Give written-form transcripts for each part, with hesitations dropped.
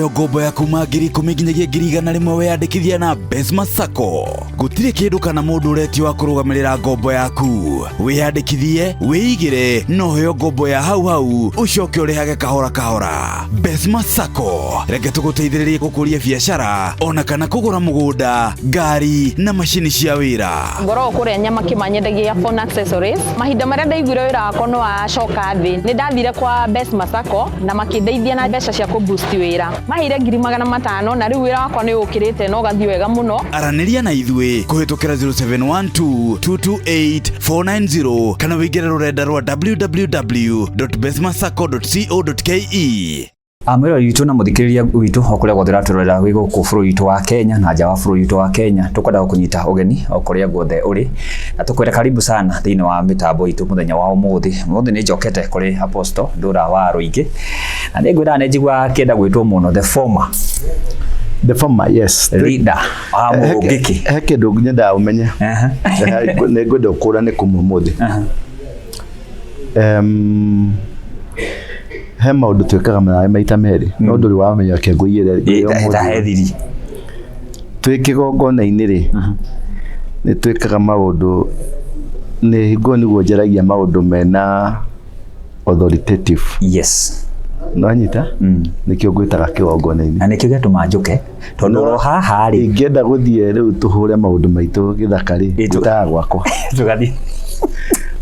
Nohoyo ngombo ya kuma 10,000 nginyagia 100,000 weyandĩkithia na Besma Sacco. Gũtirĩ kĩndũ kana mũndũ ũretio wa kũrũgamĩrĩra ngombo yaku. Weyandĩkithie, wĩigĩre, nohoyo ngombo ya hau ucoke ũrĩhage kahora kahora. Besma Sacco, reke tũgũteithĩrĩrie gũkũria biacara ona kana kũgũra mũgũnda, ngari na macini cia wĩra. Ngoro kũrĩa nyama kĩmanyendagia phone accessories. Mahinda marĩa ndaiguire wĩra wakwa no wacoka thĩ, nĩ ndathire kwa Besma Sacco na makĩndeithia na mbeca cia kũboost wĩra. Maheire 500,000 na rĩu wĩra wakwa nĩ ũkĩrĩte na ũgathiĩ wega mũno. Aranĩria na ithuĩ kũhĩtũkĩra 0712-228-490 kana wĩingĩre rũrenda rwa www.besmasacco.co.ke. Amwĩra witũ na mũthikĩrĩria witũ okũrĩa guothe ũratũrorera wĩ gũkũ bũrũri witũ wa Kenya na nja wa bũrũri witũ wa Kenya, tũkwenda kũnyita ũgeni okũrĩa guothe ũrĩ na tũkwĩra karibu sana thĩinĩ wa mĩtambo itũ mũthenya wa ũmũthĩ. Ũmũthĩ nĩ njokete kũrĩ Apostle Ndũra wa Rũingĩ na nĩ ngwĩra nĩ njigua kĩenda gwĩtwo mũno the former yes leader mũgĩkĩ. He kĩndũ nyendaga ũmenye nĩ ngwenda ũkũrane kũmwe ũmũthĩ. He maũndũ twĩkaga maita merĩ no ndũrĩ wamenya kĩongo igĩrĩ twĩ kĩgongona-inĩ rĩ nĩ twĩkaga maũndũ nĩ hingo nĩguo njaragia maũndũ mena authoritative. Yes. No anyita nĩkĩo ngwĩtaga kĩgongona-inĩ na nĩkĩo gĩatũma njũke tondũ ro haha rĩ ingĩenda gũthiĩ rĩu tũhũre maũndũ maitũ gĩthaka rĩ tũtaga gwakwa tũgathiĩ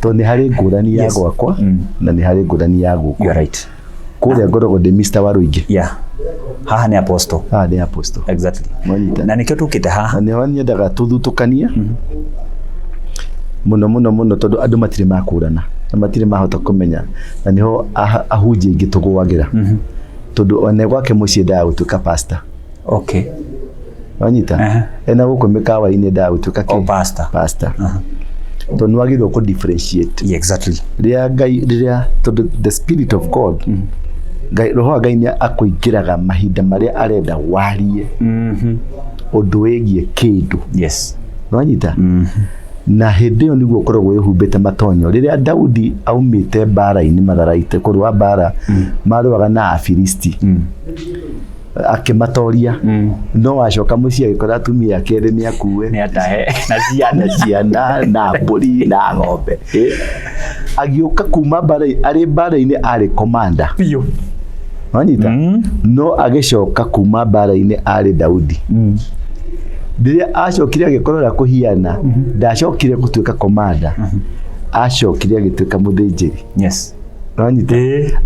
tondũ nĩ harĩ ngũrani ya gwakwa na nĩ harĩ ngũrani ya gũkũ. You're right. Kũrĩa ngoragwo ndĩ Mr. wa Rũingĩ. Yeah. Haha nĩ Apostle. Haha nĩ Apostle. Exactly. Mwanyita. Na nĩkĩo tũkĩte haha. Na nĩho nyendaga tũthutũkanie mũno tondũ andũ matirĩ makũrana na matirĩ mahota kũmenya na nĩho ahunjia aingĩ tũgũagĩra tondũ one gwake mũciĩ ndaga gũtuĩka pastor. Okay. Mwanyita. Ena gũkũ mĩkawa-inĩ ndaga gũtuĩka pastor. Tondũ wagĩrĩirwo ku differentiate. Yeah, exactly. Rĩrĩa tondũ the spirit of God roho Ngai nĩ akũingĩraga mahinda marĩa arenda warie ũndũ wĩgiĩ kĩndũ. Yes. Wanyita. Na hĩndĩ ĩyo nĩguo ũkoragwo wĩhumbĩte matonyo. Rĩrĩa Daudi aumĩte mbara-inĩ Matharaite kũrũa mbara marũaga na Afilisti akĩmatoria no acoka mũciĩ agĩkora atumia kerĩ nĩ akuwe nĩ atahe na ciana na mbũri na ng'ombe. Agĩũka kuma arĩ mbara-inĩ arĩ commander biũ. Wanyita. No agĩcoka kuma mbara-inĩ arĩ Daudi. Rĩrĩa acokire agĩkorora kũhiana ndacokire gũtuĩka commander, acokire agĩtuĩka mũthĩnjĩri. Yes. Wanyita.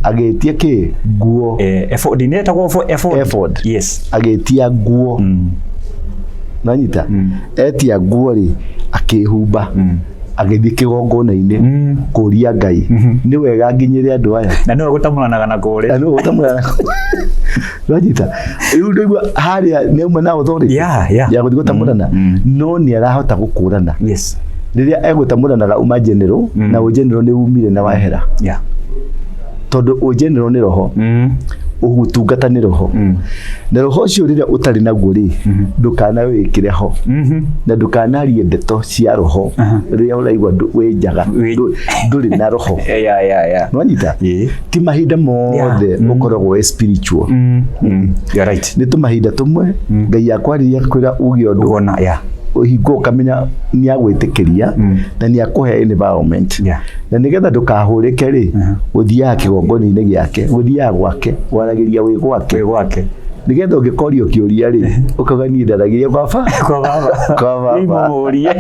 Agĩtia kĩ nguo effort inetagwo effort. Yes. Agĩtia nguo. Wanyita. Etia nguo rĩ akĩhumba agĩthiĩ kĩgongona-inĩ kũria Ngai nĩ wega nginyĩre andũ aya na no gũtamũranaga na kũrĩ na no gũtamũranaga. Wanyita. Rĩu nĩguo harĩa nĩ umwe na authority ya gũthiĩ gũtamũrana no nĩ arahota gũkũrana. Yes. Rĩrĩa egũtamũranaga uma general na u general nĩ umire na wahera. Yeah. Tondũ u general nĩ roho ũgũtungata nĩ roho na roho ũcio rĩrĩa ũtarĩ naguo rĩ ndũkanawĩkĩre ho na ndũkanarie ndeto cia roho rĩrĩa ũraigua wĩnjaga ndũrĩ na roho. Wanyita. Ti mahinda mothe ũkoragwo spiritual. You're right. Nĩ tũmahinda tũmwe Ngai akwariria kwĩra uge ũndũ ũhingo ũkamenya nĩ agwĩtĩkĩria na nĩ akũhe environment na nĩgetha ndũkahũrĩke rĩ ũthiaga kĩgongona-inĩ gĩake ũthiaga gwake waragĩria wĩ gwake nĩgetha ũngĩkorio kĩũria rĩ ũkauga niĩ ndaragĩria kwa baba mũrie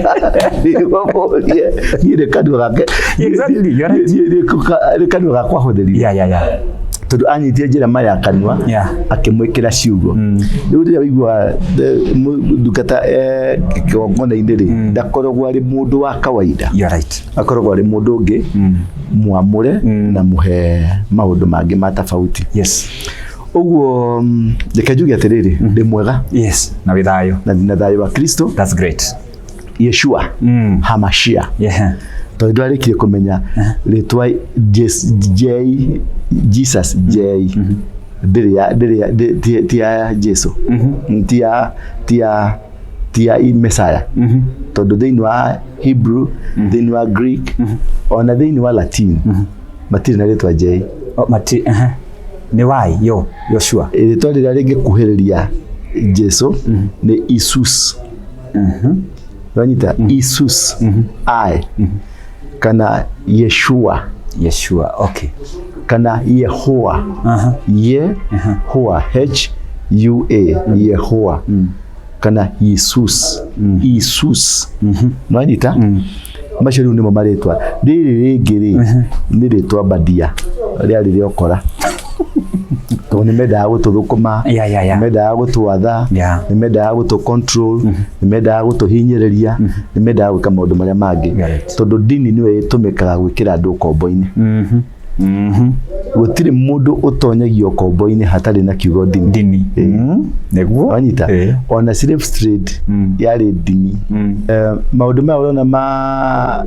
niĩ nĩ kanua gake nĩ kanua gakwa hũthĩrire tondũ anyitie njĩra maya kanua akĩmwĩkĩra ciugo. Rĩu rĩrĩa waigua ndungata kĩgongona-inĩ rĩ ndakoragwo arĩ mũndũ wa kawaida. You're right. Akoragwo arĩ mũndũ ũngĩ mwamũre na mũhe maũndũ mangĩ ma tofauti. Yes. Ũguo reke njuge atĩrĩrĩ ndĩ mwega. Yes. Na wĩthayũ. Na thayũ wa Kristo. That's great. Yeshua Hamashia. Yeah. Tondũ ndwarĩkirie kũmenya rĩtwa Jesus J ndĩrĩ ya Jesu ti ya Messiah tondũ thĩinĩ wa Hebrew thĩinĩ wa Greek ona thĩinĩ wa Latin matirĩ na rĩtwa J. Ni why yo Joshua. Rĩtwa rĩrĩa rĩngĩkuhĩrĩria Jesu nĩ Isus. Wanyita Isus. Kana Yeshua. Okay. Kana Yehoa. Yehoa. H-U-A. Yehoa. Kana Isus. Isus. Wanyita? Macio rĩu nĩmo marĩtwa. Rĩrĩ rĩngĩ nĩ rĩtwa Badia. Rĩrĩa rĩokora. To nĩ mendaga gũtũthũkũma, nĩ mendaga gũtwatha, nĩ mendaga gũtũ control, nĩ mendaga gũtũhinyĩrĩria, nĩ mendaga gwĩka maũndũ marĩa mangĩ. Tondũ dini nĩyo ĩtũmĩkaga gwĩkĩra andũ kombo-inĩ. Gũtirĩ mũndũ ũtonyagio kombo-inĩ hatarĩ na kiugo dini. Nĩguo. Wanyita? Ona slave trade yarĩ dini. Maũndũ maya ũrona ma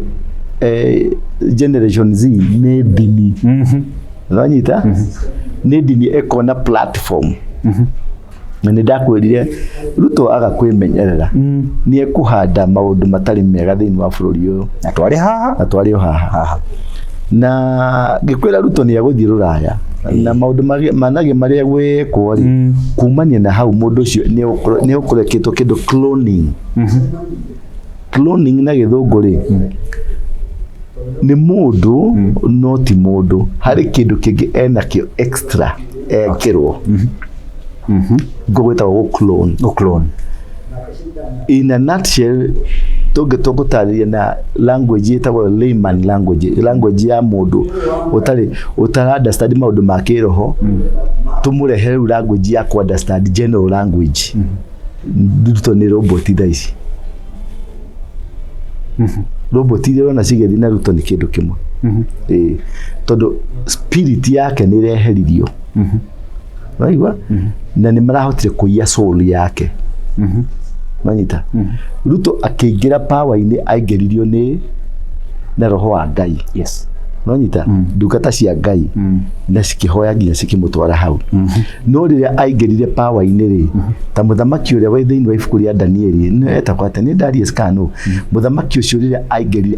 Generation Z nĩ dini. Wanyita? Nĩ dini ekona platform. Na nĩ ndakwĩrire Ruto aga kwĩmenyerera nĩ ekũhanda maũndũ matarĩ mega thĩinĩ wa bũrũri ũyũ. Na twarĩ haha. Na ngĩkwĩra Ruto nĩ agũthiĩ Rũraya na maũndũ manage marĩa gwĩkwo rĩ kumania na hau mũndũ ũcio nĩ ũkũreketwo kĩndũ cloning. Cloning na gĩthũngũ rĩ nĩ mũndũ no ti mũndũ, harĩ kĩndũ kĩngĩ enakĩo extra ekĩrwo ngũgwĩtagwo clone. In a nutshell, tũngĩtũgũtarĩria na language ĩtagwo layman language ya mũndũ ũtara understand maũndũ ma kĩroho, tũmũrehe rĩu language ya ku understand general language. Ruto nĩ robot thaa ici. Robot iria ona cigĩthiĩ na Ruto nĩ kĩndũ kĩmwe. Tondũ spirit yake nĩ ĩreheririo. Waigua? Na nĩ marahotire kũiya soul yake. Manyita? Ruto akĩingĩra power-inĩ aingĩririo na roho wa Ngai. Manyita? Ndungata cia Ngai na cikĩhoya nginya cikĩmũtwara hau. No rĩrĩa aingĩrire power-inĩ rĩ, ta mũthamaki ũrĩa wĩ thĩinĩ wa ibuku rĩa Danieli, nĩ etagwo atĩ nĩ Darius Kanu. Mũthamaki ũcio rĩrĩa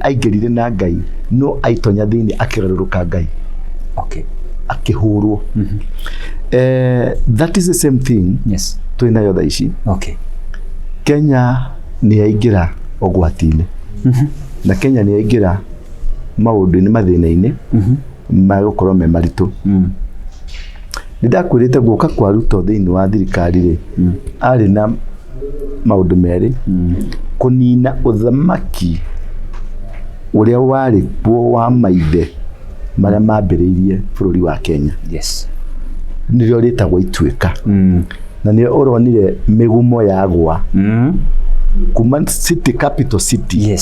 aingĩrire na Ngai, no aitonya thĩinĩ akĩgarũrũka Ngai. Akĩhũrwo. That is the same thing. Twĩnayo thaa ici. Kenya nĩ yaingĩra ũgwati-inĩ. Na Kenya nĩ yaingĩra maũndũ-inĩ mathĩna-inĩ magũkorwo me maritũ. Nĩ ndakwĩrĩte guoka kwa Ruto thĩinĩ wa thirikari rĩ arĩ na maũndũ merĩ: kũnina ũthamaki ũrĩa warĩ kuo wa maithe marĩa mambĩrĩirie bũrũri wa Kenya. Nĩrĩo rĩtagwo Ituĩka. Na nĩ ũronire mĩgumo yagwa kuma city capital city.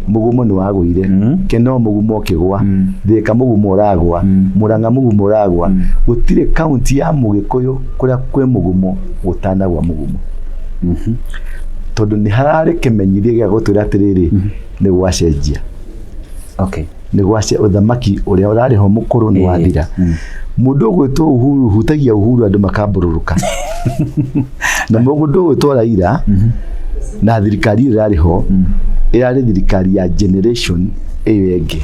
Mũgumo nĩ wagũire. Keno mũgumo ũkĩgwa, Thika mũgumo ũragwa, Murang'a mũgumo ũragwa. Gũtirĩ kaunti ya Mũgĩkũyũ kũrĩa kwĩ mũgumo gũtanagwa mũgumo. Tondũ nĩ hararĩ kĩmenyithia gĩa gũtwĩra atĩrĩrĩ nĩ gwacenjia. Nĩ gwacenjia, ũthamaki ũrĩa ũrarĩ ho mũkũrũ nĩ wathira. Mũndũ ũgwĩtwo Uhuru hutagia Uhuru andũ makambũrũrũka. Na mũndũ ũgwĩtwo Raila na thirikari ĩrarĩ ho ĩrarĩ thirikari ya generation ĩyo ĩngĩ.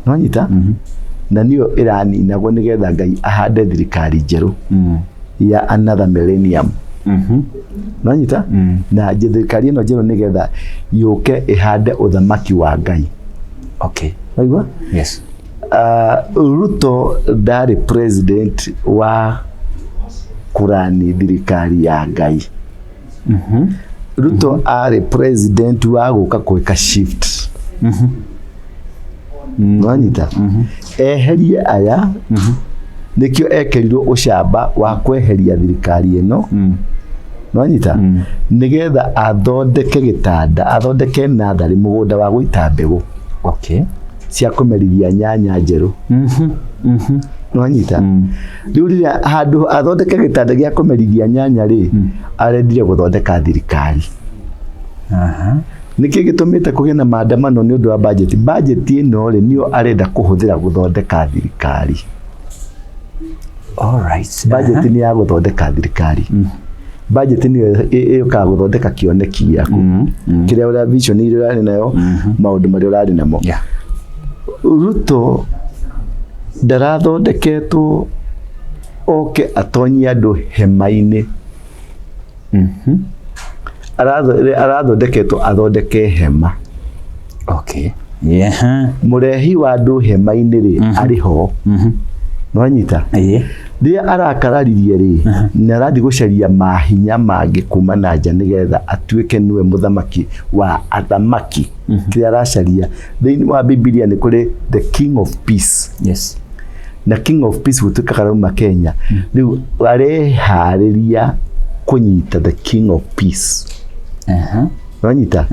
Nwanyita? Na niyo ĩraninagwo nĩgetha Ngai ahande thirikari njerũ ya another millennium. Nwanyita? Na thirikari ĩno njerũ nĩgetha yũke ĩhande ũthamaki wa Ngai. Waigua? Ruto ndarĩ president wa kũrani thirikari ya Ngai. Ruto arĩ president wa gũka gwĩka shift. Nwanyita? Eherie aya nĩkĩo ekerirwo ũcamba wa kweheria thirikari ĩno. Nwanyita? Nĩgetha athondeke gĩtanda, athondeke natharĩ, mũgũnda wa gũita mbegũ cia kũmerithia nyanya njerũ. Nwanyita? Rĩu rĩrĩa handũ athondeke gĩtanda gĩa kũmerithia nyanya rĩ, arendire gũthondeka thirikari. Nĩkĩo gĩtũmĩte kũgĩe na maandamano nĩ ũndũ wa budget. Budget ĩno rĩ nĩyo arenda kũhũthĩra gũthondeka thirikari. Budget nĩ ya gũthondeka thirikari. Budget nĩyo ĩyokaga gũthondeka kĩoneki gĩaku, kĩrĩa ũrĩa vision iria ũrarĩ nayo, maũndũ marĩa ũrarĩ namo. Ruto ndarathondeketwo oke atonye andũ hema-inĩ. Arathondeketwo athondeke hema. Okay. Yeah. Mũrehi wa andũ hema-inĩ rĩ arĩ ho. Nwanyita. Rĩrĩa arakararirie rĩ nĩ arathiĩ gũcaria mahinya mangĩ kuma na nja nĩgetha atuĩke niwe mũthamaki wa athamaki. Kĩrĩa aracaria thĩinĩ wa Biblia nĩ kũrĩ the king of peace. Yes. Na king of peace gũtuĩkaga rauma Kenya. Rĩu areharĩria kũnyita the king of peace. Nwanyita.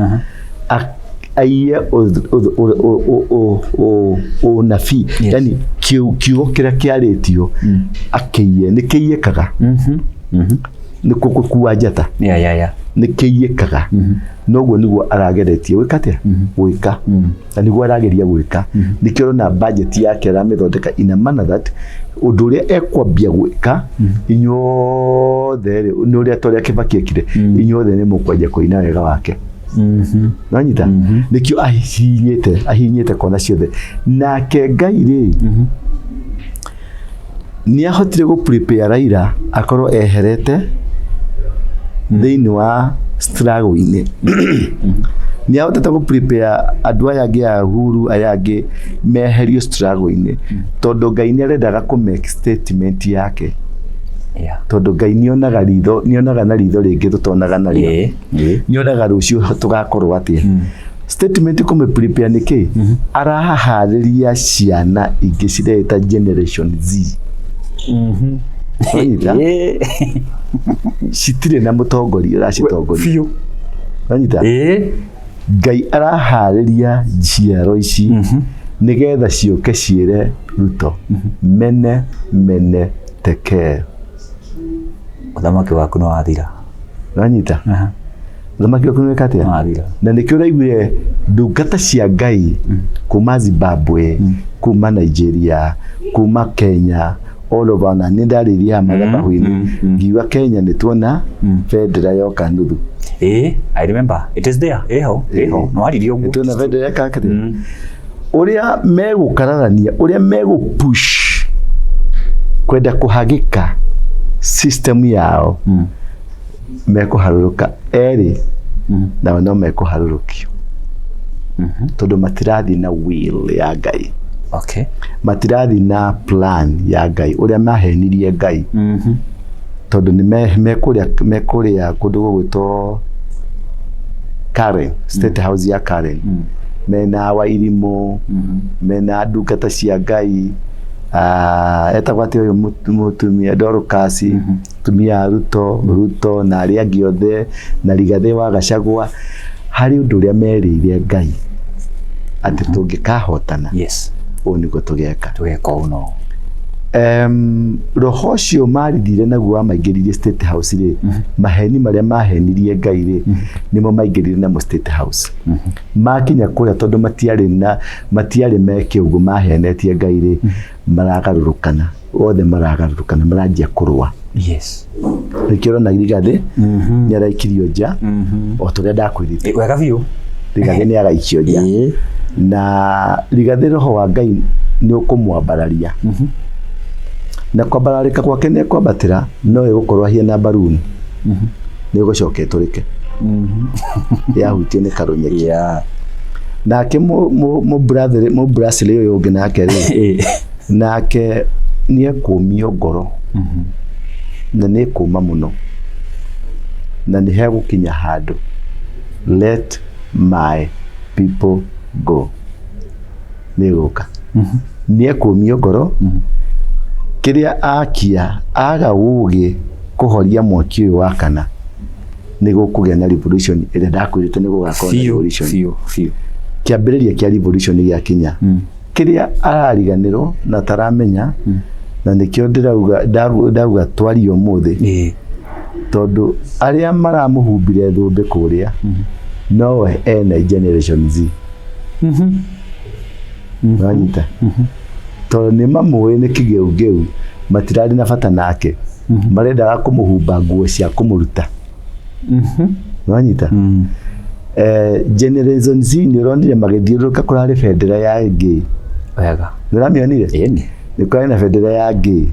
Aiye o nabii. Yani kiugo kĩrĩa kĩarĩtio akĩiye nĩ kĩiyĩkaga. Nĩ kũkua njata. Nĩ kĩiyĩkaga. Noguo nĩguo arageretie gwĩka atĩa gwĩka. Na nĩguo arageria gwĩka. Nĩkĩo ũrona budget yake aramĩthondeka in a manner that ũndũ ũrĩa ekwambia gwĩka inyuothe nĩ ũrĩa torĩa Kĩbakĩ ekire inyuothe nĩ mũkwanjia kũina wega wake. Nanyita nikio ahinyite kona ciothe nake Ngai rĩ ni ahotire go prepare Raila akorwo eherete thĩinĩ wa struggle-inĩ. Ni ahotete go prepare andũ aya angĩ a Uhuru aya angĩ meherio struggle-inĩ tondũ Ngai nĩ arendaga ku make statement yake. Tondũ Ngai nĩonaga na ritho rĩngĩ tũtonaga narĩo. Nĩonaga rũciũ tũgakorwo atĩa. Statement kũme prepare nĩkĩ araharĩria ciana ingĩ cireta generation Z. Citirĩ na mũtongoria ũracitongoria. Nanyita Ngai araharĩria njiaro ici nĩgetha ciũke ciĩre Ruto mene tekee. Ũthamaki waku nĩ wathira. Nanyita. Ũthamaki waku nĩ wĩka atĩa? Wathira. Na nĩkĩo ũraiguire ndungata cia Ngai kuma Zimbabwe, kuma Nigeria, kuma Kenya, all over na nĩ ndarĩria mathabahu-inĩ. Ngiuga Kenya nĩ tuona bendera yoka nuthu. I remember. It is there. Eho. No waririe ũguo. Tuona bendera yoka atĩa? Ũrĩa megũkararania, ũrĩa megũpush kwenda kũhagĩka system yao mekuharũrũka erĩ na no mekuharũrũkio tondũ matirathi na will ya Ngai. Okay. Matirathi na plan ya Ngai ũrĩa mahenirie Ngai. Tondũ nĩ mekũrĩa kũndũ gũgwĩtwo Karen, State House ya Karen. Mena Wairimũ, mena ndungata cia Ngai. Etagwo atĩ ũyũ mũtumia Dorcas, mũtumia Ruto na arĩa angĩ othe na Rigathĩ wa Gachagua. Harĩ ũndũ ũrĩa merĩire Ngai atĩ tũngĩkahotana ũũ nĩguo tũgeka ũũ no. Roho ũcio marithire naguo maingĩrire State House rĩ maheni marĩa mahenirie Ngai rĩ nĩmo maingĩrire namo State House. Makinya kũrĩa tondũ matiarĩ meke ũguo mahenetie Ngai rĩ maragarũrũkana othe maragarũrũkana maranjia kũrũa. Nĩkĩo ũrona Rigathĩ nĩ araikirio nja o tũrĩa ndakwĩrĩte. Wega biũ. Rigathĩ nĩ araikio nja na Rigathĩ roho wa Ngai nĩ ũkũmwambararia. Na kwambararĩka gwake nĩ kwambatĩra no ĩgũkorwo ahiana baruni nĩ ũgũcoka ĩtũrĩke yahutio nĩ karũnyeki. Nake mũbracĩrĩ ũyũ ũngĩ nake rĩ nake nĩ ekũmio ngoro na nĩ ekũma mũno na nĩ hegũkinya handũ let my people go nĩ gũka nĩ ekũmio ngoro. Kĩrĩa akia aga ũgĩ kũhoria mwaki ũyũ wa kana nĩ gũkũgĩa na revolution ĩrĩa ndakwĩrĩte nĩ gũgakorwo na revolution. Kĩambĩrĩria kĩa revolution gĩakinya. Kĩrĩa arariganĩrwo na taramenya na nĩkĩo ndauga twario ũmũthĩ tondũ arĩa maramũhumbire thũmbĩ kũrĩa no ene generation Z. Wanyita. Tondũ nĩ mamũĩ nĩ kĩgeugeu matirarĩ na bata nake marendaga kũmũhumba nguo cia kũmũruta. Wanyita. Generation Z nĩ ũronire magĩthiũrũrũka kũrarĩ bendera ya Ngai. Wega. Nĩũramĩonire? Nĩ kwarĩ na bendera ya Ngai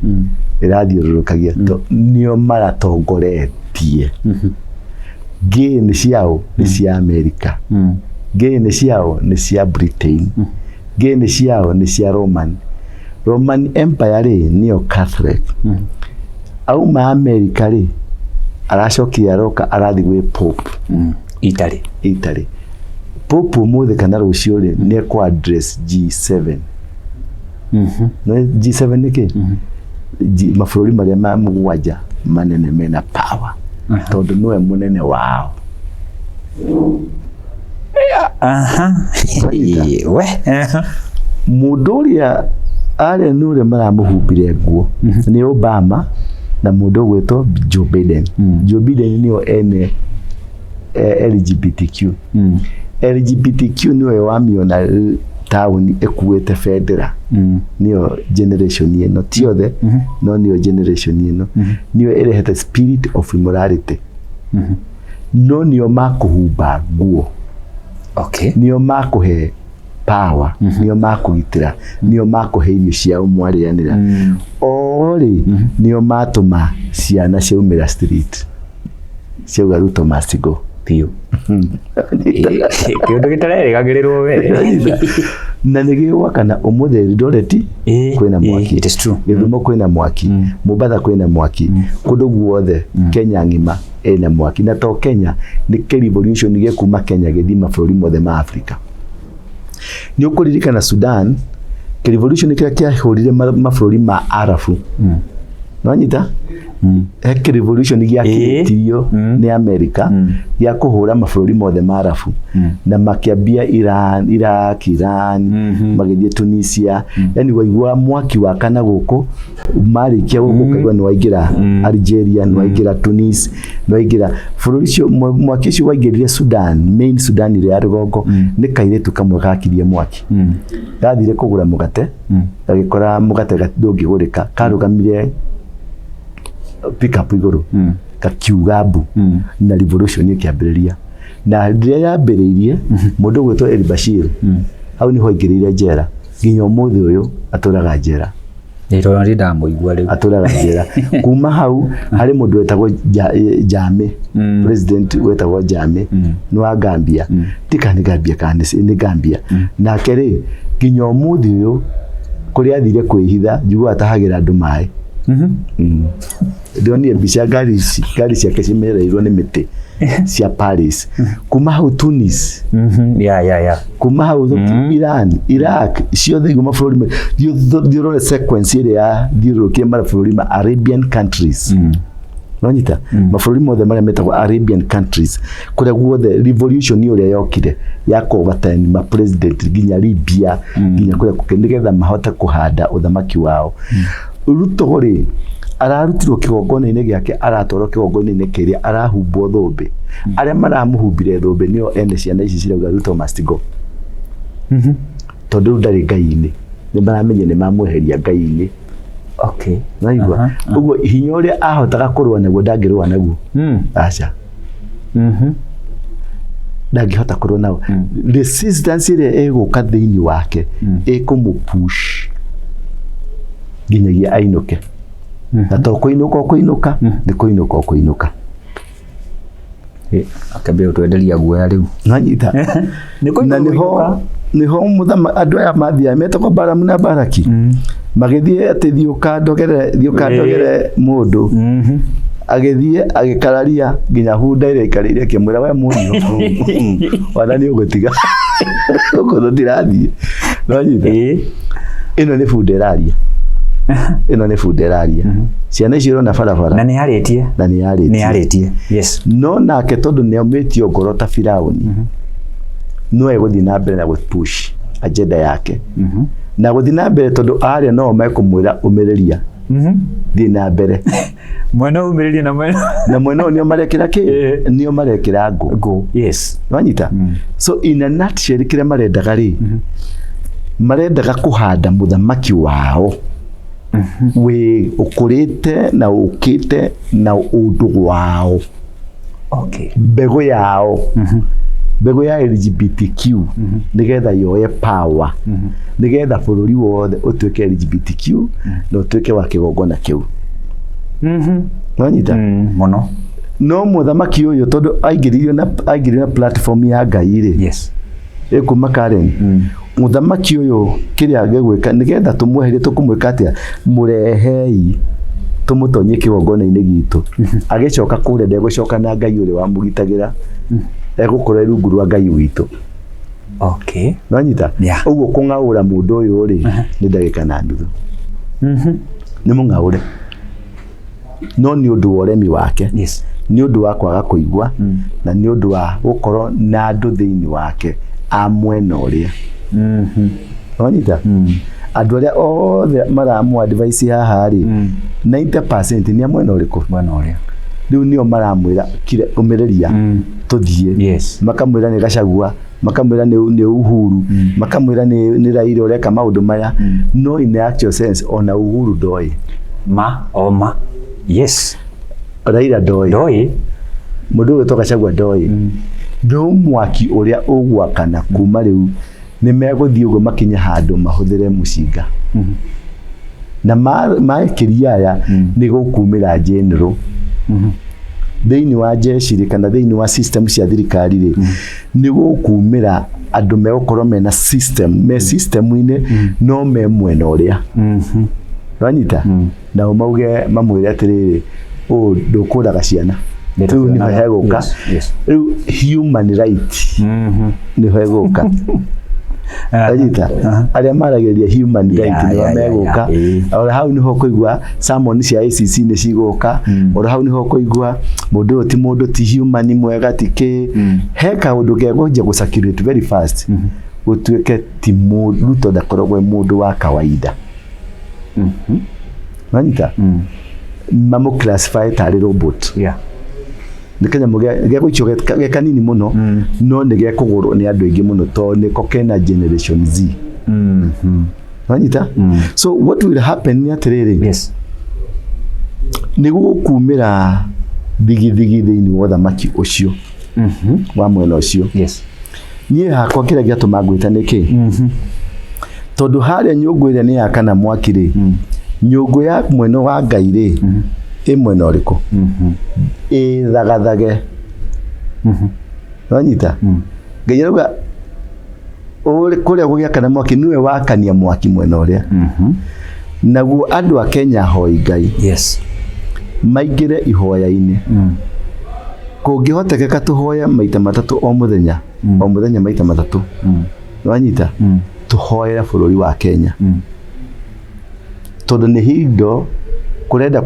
irathiũrũrũkagia nĩo maratongoretie. Gay nĩ ciao nĩ cia Amerika, gay nĩ ciao nĩ cia Britain, gay nĩ ciao nĩ cia Roman Empire rĩ nĩyo Catholic. Auma Amerika rĩ aracokia aroka arathi gwĩ Pope Italy. Pope mũthĩ kana rũciũ rĩ nĩ ekũ address G7. No G7 nĩ kĩ? Mabũrũri marĩa ma mũgwanja manene mena power. Tondũ nĩwe mũnene wao. Mũndũ ũrĩa arĩa nĩ ũrĩa maramũhumbire nguo nĩ Obama na mũndũ ũgwĩtwo Joe Biden. Joe Biden nĩyo ene LGBTQ. LGBTQ nĩwe wamiona taũni ĩkuĩte bendera. Nĩyo generation ĩno ti othe no nĩyo generation ĩno nĩyo ĩrehete spirit of immorality. No nĩyo makũhumba nguo. Nĩyo makũhe power, nĩyo makũgitĩra, nĩyo makũhe irio ciao mwarĩanĩra. Orĩ nĩyo matũma ciana ciaumĩra street ciauga Ruto must go piũ. Kĩũndũ gĩtarerĩgagĩrĩrwo we. Na nĩgĩgwakana ũmũthĩ Eldoret kwĩna mwaki, Gĩthumo kwĩna mwaki, Mombasa kwĩna mwaki, kũndũ guothe Kenya ng'ima ena mwaki. Na to Kenya nĩ revolution gĩkuma Kenya gĩthiĩ mabũrũri mothe ma Afrika. Nĩ ũkũririkana Sudan revolution kĩrĩa kĩahũrire mabũrũri ma Arabu. Nonyita heke revolution gĩakĩtirio nĩ Amerika gĩa kũhũra mabũrũri mothe ma Arabu na makĩambia Iran, Iraq, magĩthiĩ Tunisia. Yani waigua mwaki wakana gũkũ marĩkia gũkũ kaigua nĩ waingĩra Algeria, nĩ waingĩra Tunis, nĩ waingĩra bũrũri ũcio. Mwaki ũcio waingĩrire Sudan, main Sudan ĩrĩa ya rũgongo, nĩ kairĩtu kamwe gakirie mwaki. Gathire kũgũra mũgate, gagĩkora mũgate ndũngĩgũrĩka, karũgamire pick up igũrũ kakiuga mbu na revolution ĩkĩambĩrĩria. Na rĩrĩa yambĩrĩirie mũndũ gwĩtwo El Bashir hau nĩho aingĩrĩire njera, nginya ũmũthĩ ũyũ atũraga njera. Nĩ ndamũigua rĩu atũraga njera. Kuma hau harĩ mũndũ wetagwo Jammeh, president wetagwo Jammeh nĩ wa Gambia. Tika nĩ Gambia kana nĩ Gambia. Nake rĩ nginya ũmũthĩ ũyũ kũrĩa athire kwĩhitha njiguaga atahagĩra andũ maĩ. Ndionire mbica ngari ciake cimereirwo nĩ mĩtĩ cia Paris. Kuma hau Tunis, kuma hau Iran, Iraq, ciothe igũ mabũrũri thiũrũre sequence ĩrĩa yathiũrũrũkia mabũrũri ma Arabian countries. Nonyita mabũrũri mothe marĩa metagwo Arabian countries, kũrĩa guothe revolution ũrĩa yokire ya kũvatani ma president nginya Libya, nginya kũrĩa nĩgetha mahote kũhanda ũthamaki wao. Ruto rĩ ararutirwo kĩgongona-inĩ gĩake, aratwarwo kĩgongona-inĩ kĩrĩa arahumbwo thũmbĩ. Arĩa maramũhumbire thũmbĩ nĩo ene ciana ici cirauga Ruto must go. Tondũ ndarĩ Ngai-inĩ, nĩ maramenya nĩ mamweheria Ngai-inĩ. Naigua ũguo hinya ũrĩa ahotaga kũrũa naguo ndangĩrũa naguo. Aca ndangĩhota kũrũa naguo. Resistance ĩrĩa ĩgũka thĩinĩ wake ĩkũmũpush nginyagia ainũke. Na to kũinũka nĩ kũinũka. Akambia ũtwenderia guoya rĩu. Nanyita. Na niho andũ aya mathia metagwo Balamu na Balaki magĩthiĩ atĩ thiũka ndogere mũndũ. Agĩthiĩ agĩkararia nginya hunda ĩrĩa aikarĩire akĩmwĩra we mũriũ wana nĩ ũgũtiga ũguo tũtirathiĩ. Nonyita ĩno nĩ bunda ĩraria. Ĩno nĩ bunda ĩraria. Ciana icio irona barabara na nĩ yarĩtie. Yes. No nake tondũ nĩ aumĩtio ngoro ta Firaũni no egũthiĩ na mbere na gũpush agenda yake. Na gũthiĩ na mbere tondũ arĩa no mekũmwĩra ũmĩrĩria thiĩ na mbere. Mwena ũmĩrĩria na mwena ũyũ nĩo marekĩra kĩ? Nĩo marekĩra ngũ. Yes. Nonyita. So in a nutshell kĩrĩa marendaga rĩ marendaga kũhanda mũthamaki wao we ũkũrĩte na ũkĩte na ũndũ wao. Mbegũ yao mbegũ ya LGBTQ nĩgetha yoye power, nĩgetha bũrũri wothe ũtuĩke LGBTQ na ũtuĩke wa kĩgongona kĩu. Wanyita mono no muthamaki uyu tondu aingiririo na platform ya Ngai ri yes ekuma Karen muthamaki uyu kiria agegwika nigetha tumweherie tukumwika atia murehei tumutonye kigongona-ini gitu agicoka kure ndegucoka na Ngai uri wa mugitagira egukora rungu rwa Ngai witu okay wanyita uguo kungaura mundu uyu ri ni ndagika na nuthu ni mungaure no ni undu wa uremi wake yes ni undu wa kwaga kuigwa na ni undu wa gukorwo na andu thiini wake amwena uria wanyita andu aria othe maramu advice haha ri 90% ni amwena uriku mwena uria riu nio maramwira kire umireria tuthie yes makamwira ni Gachagua makamwira ni Uhuru makamwira ni Raila ureka maundu maya no in the actual sense ona Uhuru ndoi yes Raila ndoi mundu uyu Gachagua ndoi no mwaki uria ugwakana kuma riu ni meguthii uguo makinya handu mahuthire mucinga na makiria aya ni gukumira general thiini wa jeshi kana thiini wa system cia thirikari ri ni gukumira andu megukorwo mena system-ini no me mwena uria wanyita na umauge mamwire atiriri ndukuraga ciana riu ni heguka riu human right ni heguka wanyita aria marageria human right ni meguka ora hau niho kuigwa summon cia ICC ni ciguka ora hau niho kuigwa mundu ti mundu ti human mwega tiki heka undu gegonje gu circulate very fast gutuike ti mundu to ndakorogwe mundu wa kawaida wanyita mamu classify tari robot nikenya muge gwicho gekanini muno no nige kugurwo ni andu aingi muno to ni kokena generation Z wanyita so what will happen ni atiriri yes ni gukumira thigi thiini wa thamaki ucio wa mwena ucio yes nie hakwa kira giatuma ngwita niki tondu haria nyungu ire ni yakana mwaki ri nyungu ya mwena wa Ngai ri mwena uriku thagathage wanyita Ngai auga uri kuria gugiakana mwaki niwe wakania mwaki mwena uria naguo andu a Kenya hoi Ngai yes maingire ihoya-ini kungihotekeka tuhoya maita matatu o muthenya maita matatu wanyita tuhoera bururi wa Kenya tondu ni hindo kurenda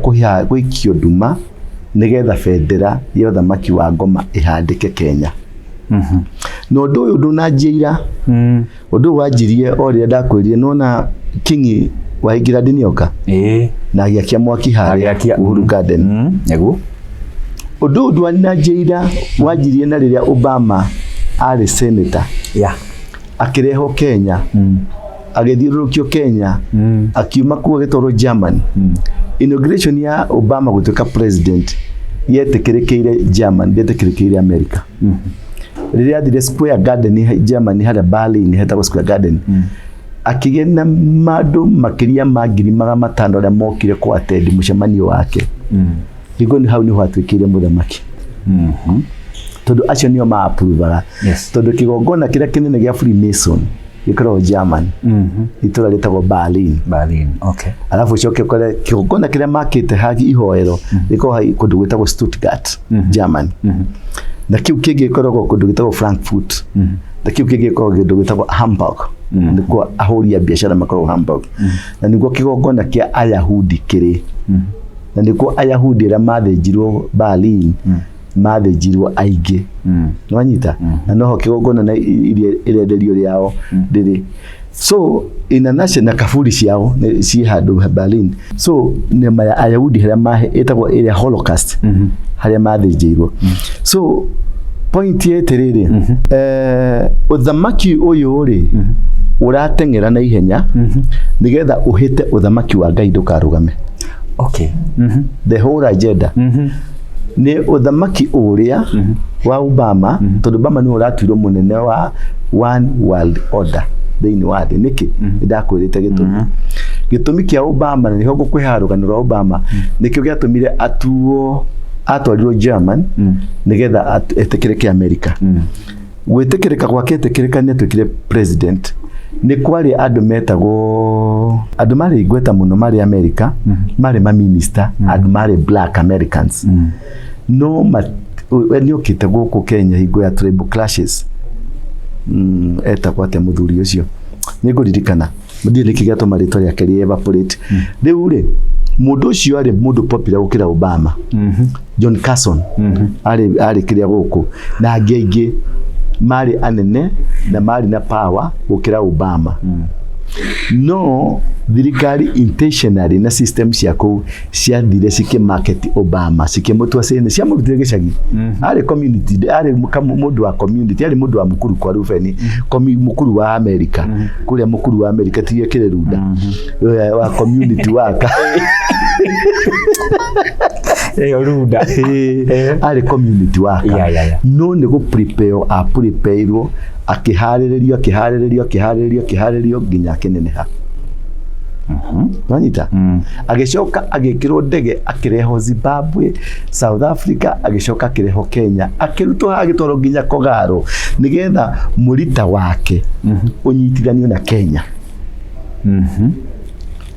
gwikio nduma nigetha bendera ya thamaki wa Ngoma ihandike Kenya no ndu uyu ndunanjira undu wanjirie o ria ndakwirire nona King wa Ingirandi nioka na agiakia mwaki haria Uhuru Garden neguo undu ndwananjira wanjirie na riria Obama ari senator akireho Kenya agithiurukio Kenya akiuma kuo gitoro Germany inauguration ya Obama gutuika president yetekerekeire Germany yetekerekeire America riria thire Square Garden Germany haria Berlin hetagwo Square Garden akigena mandu makiria ma 500 aria mokire kwa attend mucemanio wake higo ni hau ni hwatwikire muthamaki tondu acio nio ma approve tondu kigongona kiria kinene gia Freemason gikorwo German itura litagwo Berlin okay alafu coke kore kigongona kiria makite hagi ihoero giko kundu gwitagwo Stuttgart German na kiu kingi gikoragwo kundu gwitagwo Frankfurt na kiu kingi gikoragwo kundu gwitagwo Hamburg ndiko ahuri ya biashara makorwo Hamburg na niguo kigongona kia Ayahudi kiri na ndiko Ayahudi ra mathinjirwo Berlin mathinjirwo aingi nwanyita na noho kigongona na irenderio riao riri so international kafuri ciao ci handu Berlin so ni maya Ayahudi haria mahe etagwo area Holocaust haria mathinjirwo so point yeterere uthamaki uyu ri uratengera na ihenya nigetha uhite uthamaki wa Ngai ndukarugame okay the whole agenda ni uthamaki uria wa Obama tondu Obama ni uratuirwo munene wa one world order thiini wa thi niki ndakwirite gitumi gitumi kia Obama niho gukwiharuganira Obama nikio giatumire atwarirwo German nigetha etekireke America gwetekereka gwake etekireka ni atwikire president ni kwari andu metagwo andu mari igweta muno mari America mari ma minister andu mari black Americans no ni okite guku Kenya hingo ya tribal clashes eta kwate muthuri ucio ni nguririkana mudiri kigato marito ya keri evaporate riu ri mundu ucio ari mundu popular gukira Obama John Carson ari kiria guku na angeingi mari anene na mari na power gukira Obama no thirikari intentionally na system ciako ciathire cike market Obama cike mutwa cene cia murutire gicagi ari community ari mundu wa community ari mundu wa mukuru kwa Rufeni mukuru wa America kuria mukuru wa America tiye kire ruda wa community waka ruda ari community waka no nego prepareirwo akihariririo nginya kineneha Nanyita agicoka agikirwo ndege akireho Zimbabwe South Africa agicoka akireho Kenya akirutwo agitwaro nginya Kogaro nigetha murita wake unyitithanio na Kenya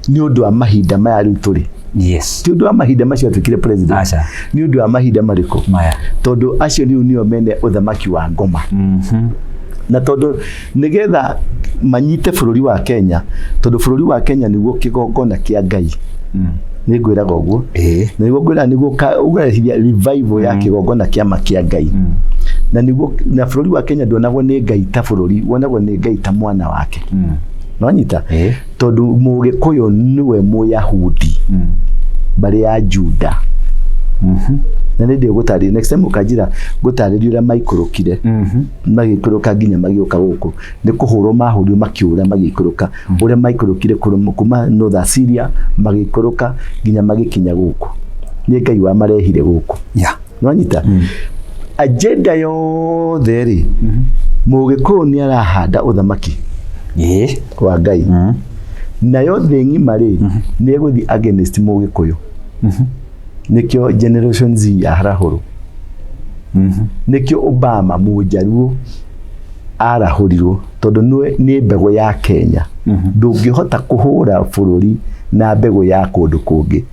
ni undu wa mahinda maya riu turi yes ti undu wa mahinda macio twikire president ni undu wa mahinda mariko maya tondu acio nio mene uthamaki wa ngoma na tondu nigetha manyite bururi wa Kenya tondu bururi wa Kenya niguo kigongona kia Ngai ni ngwiraga uguo na niguo ngwira niguo ugarehithia revival ya kigongona kia makia Ngai na niguo na bururi wa Kenya ndonagwo ni Ngai ta bururi wonagwo ni Ngai ta mwana wake nonyita tondu Mugikuyu niwe Muyahudi bari ya Juda na ndi gutari next time ukajira gutaririo ria maikurukire magikuruka nginya magioka guku ni kuhurwo mahurio makiura magikuruka uria maikurukire kuma North Syria magikuruka nginya magikinya guku ni Ngai wa marehire guku nonyita agenda yo theri Mugikuyu ni arahanda uthamaki kwa Ngai na yo thingi mari ni guthi against Mugikuyu nikyo generation Z ya harahuru nikyo Obama mujaruo arahurirwo tondu ni mbego ya Kenya ndungihota kuhura bururi na mbego ya kundu kungi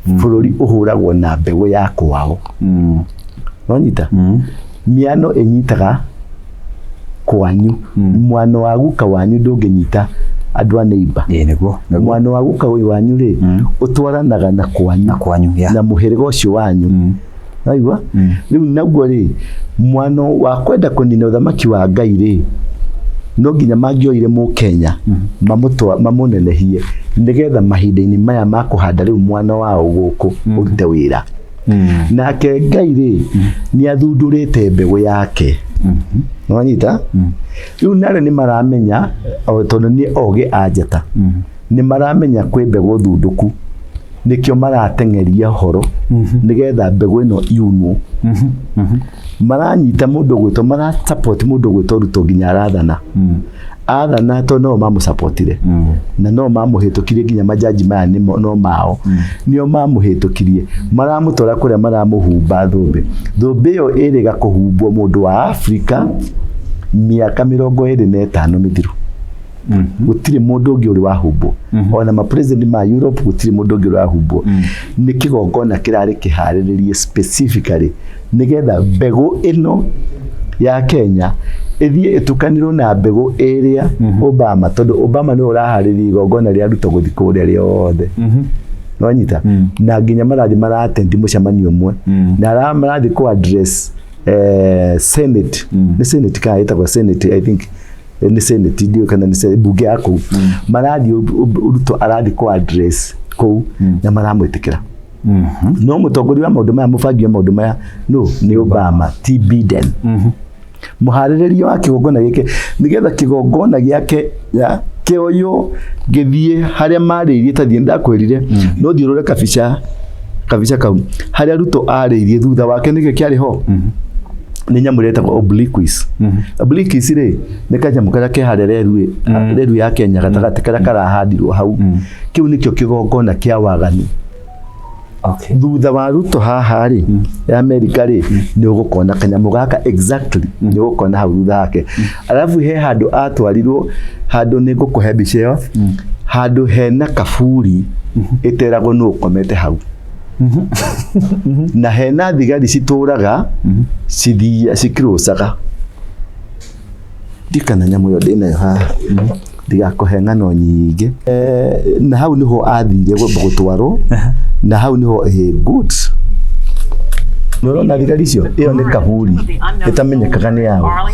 bururi uhuragwo na mbego ya kwao nonyita miano enyitaga kwanyu mwana wa guka wanyu ndunginyita adwa neighbor niguo mwana wa guka uyu wanyu ri utwaranaga na kwanyu na muhirigo ucio wanyu aigwa riu naguo ri mwana wa kwenda kunina uthamaki wa Ngai ri no nginya mangioire mu Kenya mamunenehie nigetha mahinda-ini maya makuhanda riu mwana wao guku urute wira nake Ngai ri ni athundurite mbegu yake nonyita riu nare ni maramenya tondu ni oge ajata ni maramenya kwi mbegu thunduku nikyo maratengeria horo nigetha mbegu ino iunwo maranyita mundu gwito mara support mundu gwito Ruto nginya athana to no mamu supportire na no mamuhitukirie nginya majaji maya no mao nio mamuhitukirie maramutora kuria maramuhumba thumbe yo iriga kuhumbwo mundu wa Africa miaka 25 mithiru gutire mundu ungi uri wahumbo ona ma president ma Europe gutire mundu ungi uri wahumbo ni kigongona kirari kihariririe specifically nigetha mbegu ino ya Kenya ithie etukanirwo na mbegu iria Obama tondu Obama ni uraharirie igongona ria Ruto guthiko ria riothe nonyita na nginya marathi maratendi mucemanio mwe na marathi ku address Senate the Senate ka itagwa Senate I think ni Senate ndio kana ni bunge yako marathi Ruto arathi ku address ku na maramwitikira no mutongoria wa maundu maya mubangia maundu maya no ni Obama ti Biden muhariririo wa kigongona gike nigetha kigongona giake ya kioyo githie haria mariirie tathie ndakwirire no thiurure kabica kau haria Ruto ariirie thutha wake nike kiari ho nĩ nyamũ ĩretagwo obliquis. Obliquis rĩ nĩ kanyamũ karĩa ke harĩa reru ya Kenya gatagatĩ karĩa karahandirwo hau. Kĩu nĩkĩo kĩgongona kĩa waganu. Thutha wa Ruto haha rĩ ya Amerika rĩ nĩ ũgũkona kanyamũ gaka exactly nĩ ũgũkona hau thutha wake. Alafu he handũ atwarirwo handũ nĩ ngũkũhe mbica ĩyo handũ hena kaburi ĩteragwo nũ ũkomete hau. Na hena thigari citũraga cikrosaga ndikana nyamũ ĩyo ndĩnayo haha ndigakũhe ng'ano nyingĩ. Na hau niho athire gũtwarwo na hau niho good. Nũrona thigari icio ĩyo nĩ kaburi ĩtamenyekaga nĩ yao.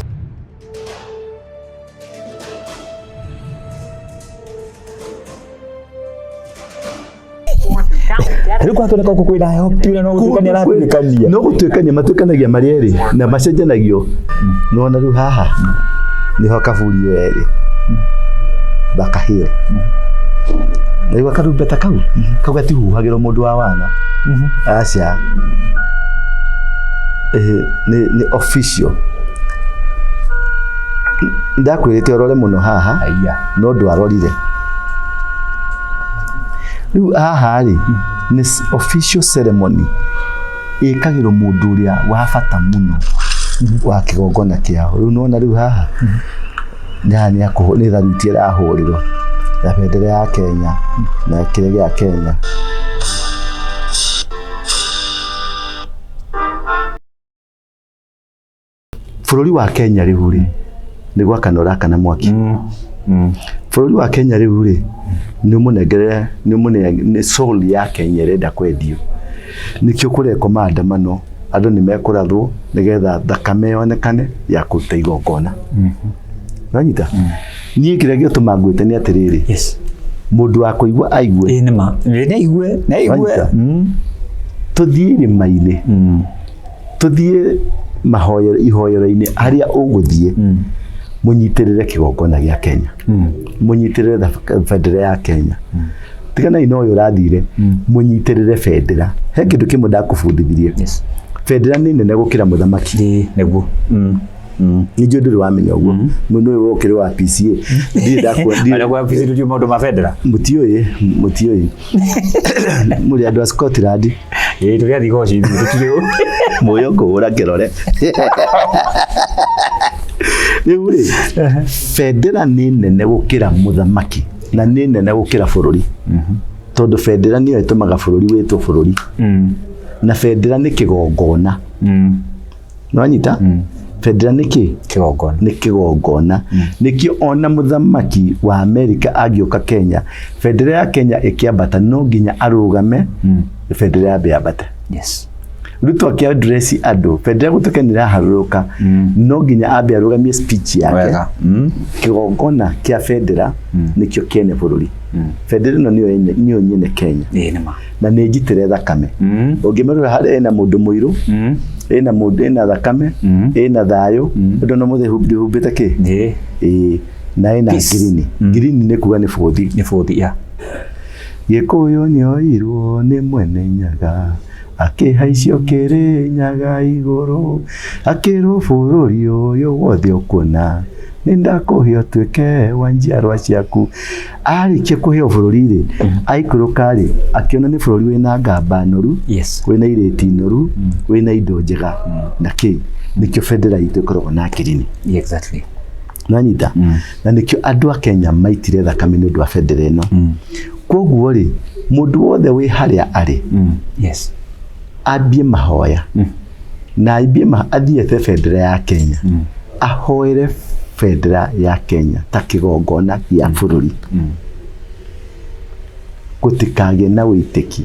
Rĩu kwatũreka gũkwĩra heho kiura no gũtuĩkania ratũĩkania. No gũtuĩkania matuĩkanagia marĩ erĩ na macenjanagio. Nona rĩu haha niho kaburi ĩyo erĩ. Baka hiyo. Nĩguo karumbeta kau gatihuhagĩrwo mũndũ wa wana. Aca. Nĩ official. Ndakwĩrĩte ũrore mũno haha. No ndwarorire. Rĩu haha rĩ nĩ official ceremony ĩkagĩrwo mũndũ ũrĩa wa bata mũno wa kĩgongona kĩao. Rĩu nona rĩu haha nĩ tharuti ĩrahũrĩrwo ya bendera ya Kenya na kĩrĩa gĩa Kenya. Bũrũri wa Kenya rĩu rĩ nĩ gwakana ũrakana mwaki. Bũrũri wa Kenya rĩu rĩ nĩ soul ya Kenya ĩrenda kwendio. Nĩkĩo kũreko maandamano andũ nĩ mekũrathwo nĩgetha thakame yonekane ya kũruta igongona. Wanyita niĩ kĩrĩa gĩtũma ngwĩte nĩ atĩrĩrĩ mũndũ wa kũigua aigue nĩ aigue tũthiĩ irĩma-inĩ tũthiĩ ihoero-inĩ harĩa ũgũthiĩ mũnyitĩrĩre kĩgongona gĩa Kenya, mũnyitĩrĩre bendera ya Kenya. Tiganai na ũyũ ũrathire mũnyitĩrĩre bendera. He kĩndũ kĩmwe ndakũbundithirie. Bendera nĩ nene gũkĩra mũthamaki. Nĩguo. Nĩjũ ndũrĩ wamenya ũguo. Mũndũ ũyũ wokĩrĩ wa PCA. Ndire ndakwendire. Arĩa wa PCA ndio maũndũ ma bendera. Mũtiũĩ. Mũrĩ andũ a Scotland. Tũgĩathiĩ goci tũtirĩ. Mũyo kũhũra kĩrore. Rĩu rĩ bendera nĩ nene gũkĩra mũthamaki na nĩ nene gũkĩra bũrũri. Tondũ bendera nĩyo ĩtũmaga bũrũri wĩtwo bũrũri. Na bendera nĩ kĩgongona. Nĩwanyita? Bendera nĩ kĩ? Kĩgongona. Nĩ kĩgongona. Nĩkĩo ona mũthamaki wa Amerika agĩũka Kenya, bendera ya Kenya ĩkĩambata no nginya arũgame bendera ya yambate. Yes. Ruto akĩadresi andũ bendera gũtuĩka nĩ ĩraharũrũka no nginya ambe arũgamie speech yake. Kĩgongona kĩa bendera nĩkĩo kĩene bũrũri. Bendera ĩno nĩyo nyene Kenya. Na nĩ njitĩre thakame. Ũngĩmĩrora harĩa ĩna mũndũ mũirũ, ĩna mũndũ ĩna thakame, ĩna thayũ, ũndũ no mũthĩ humbĩte kĩ? Na ĩna green. Green nĩ kuga nĩ bũthi. Nĩ bũthi ya. Gĩkũyũ nĩoirwo nĩ mwene Nyaga. Akĩhaicio Kĩrĩnyaga igũrũ akĩrwo bũrũri ũyũ wothe ũkuona nĩ ndakũhe ũtuĩke wa njiarwa ciaku. Arĩkia kũheo bũrũri rĩ aikũrũka rĩ akĩona nĩ bũrũri wĩna ngamba noru, wĩna irĩti noru, wĩna indo njega na kĩ nĩkĩo bendera itũ ĩkoragwo na green. Exactly. Nanyita na nĩkĩo andũ a Kenya maitire thakame nĩ ũndũ wa bendera ĩno. Koguo rĩ mũndũ wothe wĩ harĩa arĩ ambie mahoya na ambie athiete bendera ya Kenya ahoere bendera ya Kenya ta kĩgongona gĩa bũrũri. Gũtikagĩe na wĩtĩki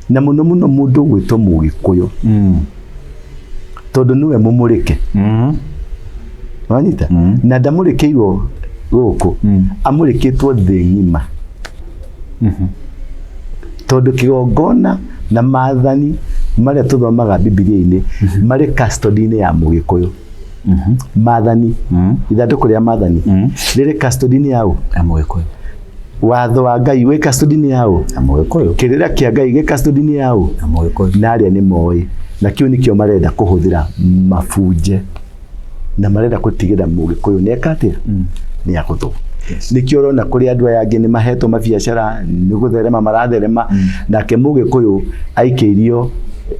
na mũno mũno mũndũ gwĩtwo Mũgĩkũyũ tondũ nĩwe mũmũrĩke. Wanyita na ndamũrĩkĩirwo gũkũ amũrĩkĩtwo thĩ ng'ima. Tondũ kĩgongona na maathani marĩa tũthomaga Biblia-inĩ marĩ custody-inĩ ya Mũgĩkũyũ. Maathani ithandũkũ rĩa maathani rĩrĩ custody-inĩ ya Mũgĩkũyũ. Watho wa Ngai wĩ custody-inĩ ya Mũgĩkũyũ. Kĩrĩra kĩa Ngai gĩ custody-inĩ ya Mũgĩkũyũ. Na arĩa nĩ moĩ na kiu nikio marenda kuhuthira mabunje na marenda gutigira Mugikuyu neka atia ni akuthu nikio rona kuri andu aya angi ni mahetwo mabiacara ni gutherema maratherema nake Mugikuyu aikeirio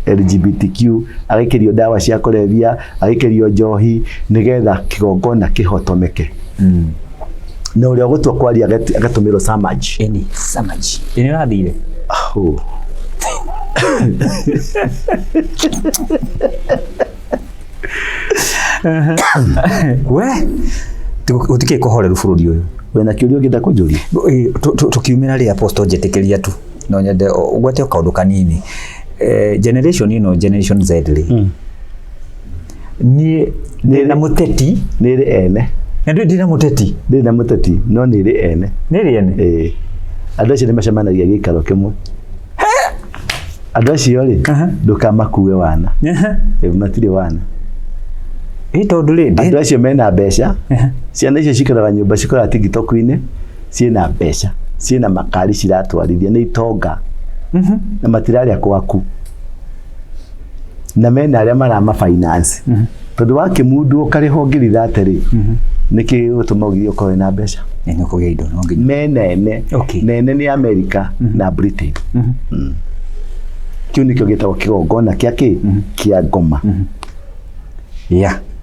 LGBTQ agaikirio dawa cia kulevya agaikirio njohi nigetha kigongona kihotomeke na uria gutwa kwari agatumiro samaji ini rathire we utike kuhoreru bururi uyu wena kiurio ngenda kunjuria tukiumira ri apostle njetikiria tu no nyende ugwate kaundu kanini generation ino generation Z ri ni na muteti ni ri ene ndio ndina muteti no ni ri ene andu acio ni macemanagia gikaro kimwe andu acio ri ndukamakue wana matire wana tondu rindi andu acio mena mbeca ciana icio cikaraga nyumba cikora TikTok-ini ciena mbeca ciena makari ciratwarithia ni itonga na matiraria kwaku na mena aria marama finance tondu wake mundu ukariho ngiritha atiri niki utuma ugithio kwa na mbeca ni kugia indo no nginya menene nene ni America na Britain kiu nikio gitagwo kigongona kia ngoma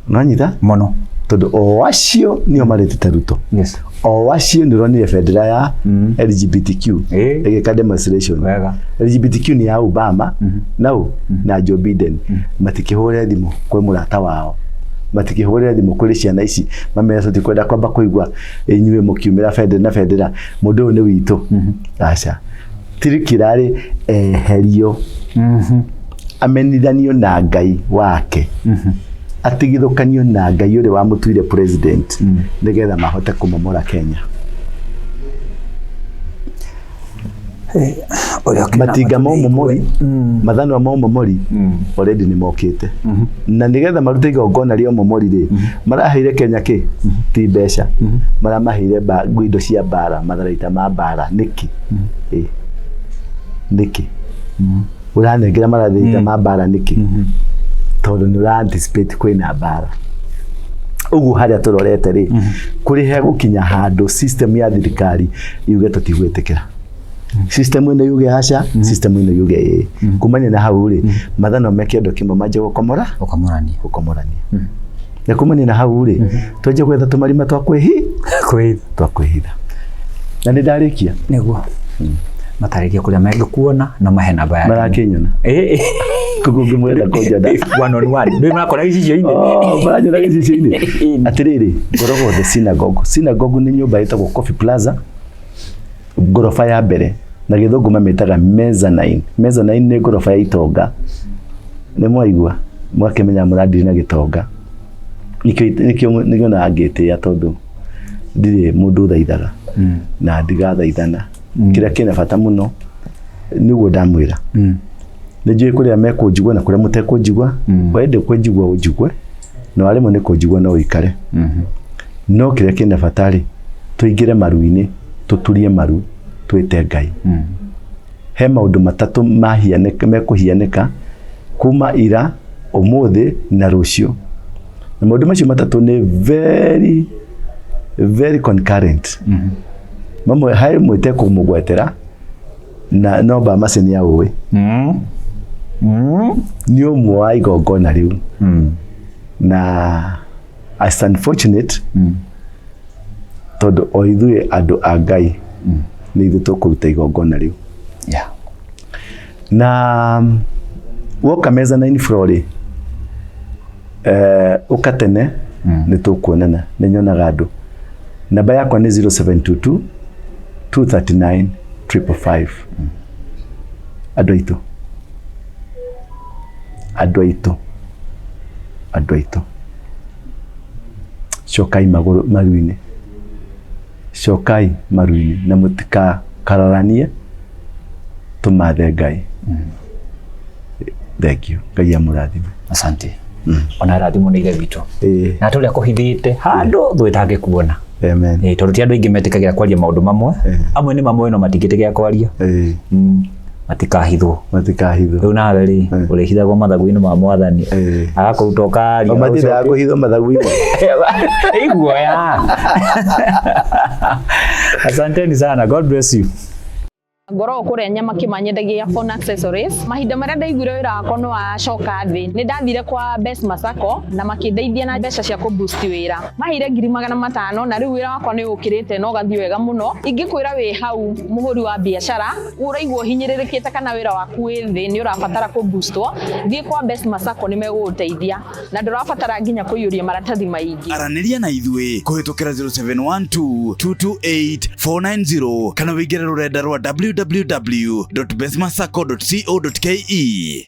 nanyita mono tondu o acio nio maretete Ruto o acio ndironire bendera ya LGBTQ igika demonstration LGBTQ ni ya Obama na Joe Biden matikihore thimu kwe murata wao matikihore thimu kuri ciana ici mamera tikwenda kwamba kuigwa inyuwe mukiumira bendera mundu ni witu aca tirikirari herio amenithanio na Ngai wake atigithukanio na Ngai uri wa mutuire president nigetha mahote kumomora Kenya matinga momomori mathano momomori already ni mokite na nigetha marute igongona rio momori ri maraheire Kenya ti mbeca maramaheire indo cia bara matharaita ma bara niki uranengera matharaita ma bara niki tondu ni ura anticipate kwina bara ugu haria turorete ri kuri he gukinya handu system ya thirikari yuge tutigwetekera system ino yuge aca system ino yuge kumanya na hau ri mathano meke ndo kimwe manje gukomorania na kumanya na hau ri twaje gwetha tumarima twakwihitha na ni ndarikia niguo matarikia kuria megikuona na mahena baya marakinyona kugungi mwenda kujada one on one ndio makora gicicio-ini maranyona gicicio-ini atiriri ngorogo the synagogue ni nyumba itagwo Coffee Plaza gorofa ya mbere na githungu mamitaga mezzanine ni gorofa ya itonga ni mwaigua mwakimenya muradi na gitonga nikio na agete ya tondu ndire mundu thaithaga na ndigathaithana kira kina bata muno niguo ndamwira nijue kuria mekunjigwa na kuria mutekunjigwa wende kunjigwa unjigwe na wale mone kunjigwa no ikare no kira kina bata ri tuingire maru-ini tuturie maru twite Ngai he maundu matatu mekuhianeka kuma ira umuthi na rucio na maundu macio matatu ni very concurrent mamwe hai mwite kumugwetera na nomba macini ya uwi ni umwe wa igongona riu na as unfortunate tondu o ithuĩ andu a Ngai ni ithuĩ tukuruta igongona riu na woka mezzanine floor ri ukatene ni tukuonana ni nyonaga andu namba yakwa ni 0722 239 555 andu aitu cokai maru-ini na mutika kararanie tumathe Ngai thank you Ngai amurathime asante ona rathimo ni ithe witu na turia kuhithite handu thwitange kuona amen tondu ti andu aingi metikagira kwaria maundu mamwe amwe ni mamwe no matingitigira kwaria matikahithwo matikahithwo riu nawe ri urihithagwo mathagu-ini ma mwathani agakuruta ukaria mathira kuhithwo mathagu-ini iguoya. Asanteni sana, God bless you. Ngoro kuria nyama kimanyendagia phone accessories mahinda maria ndaiguire wira wakwa ni wacoka thi ni ndathire kwa Best Masako na makindeithia na mbeca cia ku boost wira mahire 500,000 na riu wira wakwa ni ukirite no gathi wega muno ingikwira wi hau muhuri wa biashara uraigwo hinyiririkite kana wira waku wi thi ni urabatara ku boostwo thie kwa Best Masako ni meguteithia na ndurabatara nginya kuyuria maratathi maingi araniria na ithui kuhitukira 0712228490 kana wigire rurenda rwa www.bestmasako.co.ke.